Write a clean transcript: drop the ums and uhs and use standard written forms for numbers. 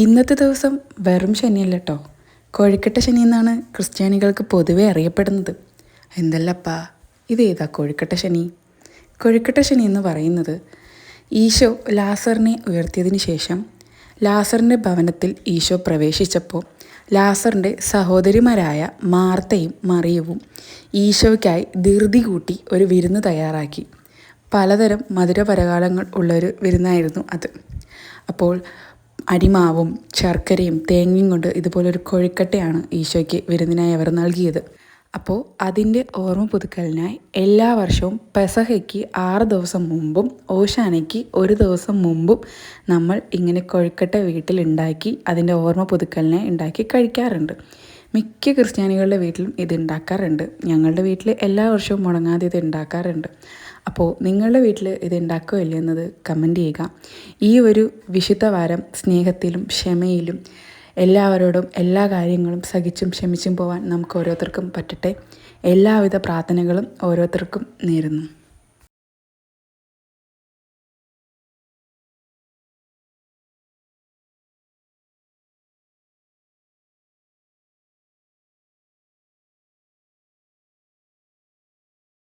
ഇന്നത്തെ ദിവസം വെറും ശനിയല്ല കേട്ടോ, കോഴിക്കട്ട ശനി എന്നാണ് ക്രിസ്ത്യാനികൾക്ക് പൊതുവെ അറിയപ്പെടുന്നത്. എന്തല്ലപ്പാ ഇതേതാ കോഴിക്കട്ട ശനി? കോഴിക്കട്ട ശനി എന്ന് പറയുന്നത് ഈശോ ലാസറിനെ ഉയർത്തിയതിന് ശേഷം ലാസറിൻ്റെ ഭവനത്തിൽ ഈശോ പ്രവേശിച്ചപ്പോൾ ലാസറിൻ്റെ സഹോദരിമാരായ മാർത്തയും മറിയവും ഈശോയ്ക്കായി ധൃതി കൂട്ടി ഒരു വിരുന്ന് തയ്യാറാക്കി. പലതരം മധുരപലഹാരങ്ങൾ ഉള്ളൊരു വിരുന്നായിരുന്നു അത്. അപ്പോൾ അരിമാവും ശർക്കരയും തേങ്ങയും കൊണ്ട് ഇതുപോലൊരു കൊഴുക്കട്ടയാണ് ഈശോയ്ക്ക് വിരുന്നിനായി അവർ നൽകിയത്. അപ്പോൾ അതിൻ്റെ ഓർമ്മ പുതുക്കലിനായി എല്ലാ വർഷവും പെസഹയ്ക്ക് 6 ദിവസം മുമ്പും ഓശാനയ്ക്ക് 1 ദിവസം മുമ്പും നമ്മൾ ഇങ്ങനെ കൊഴുക്കട്ട വീട്ടിലുണ്ടാക്കി അതിൻ്റെ ഓർമ്മ പുതുക്കലിനായി ഉണ്ടാക്കി കഴിക്കാറുണ്ട്. മിക്ക ക്രിസ്ത്യാനികളുടെ വീട്ടിലും ഇത് ഉണ്ടാക്കാറുണ്ട്. ഞങ്ങളുടെ വീട്ടിൽ എല്ലാ വർഷവും മുടങ്ങാതെ ഇത് ഉണ്ടാക്കാറുണ്ട്. അപ്പോൾ നിങ്ങളുടെ വീട്ടിൽ ഇത് ഉണ്ടാക്കുകയോ ഇല്ല എന്നത് കമൻറ്റ് ചെയ്യുക. ഈ ഒരു വിശുദ്ധ വാരം സ്നേഹത്തിലും ക്ഷമയിലും എല്ലാവരോടും എല്ലാ കാര്യങ്ങളും സഹിച്ചും ക്ഷമിച്ചും പോകാൻ നമുക്ക് ഓരോരുത്തർക്കും പറ്റട്ടെ. എല്ലാവിധ പ്രാർത്ഥനകളും ഓരോരുത്തർക്കും നേരുന്നു.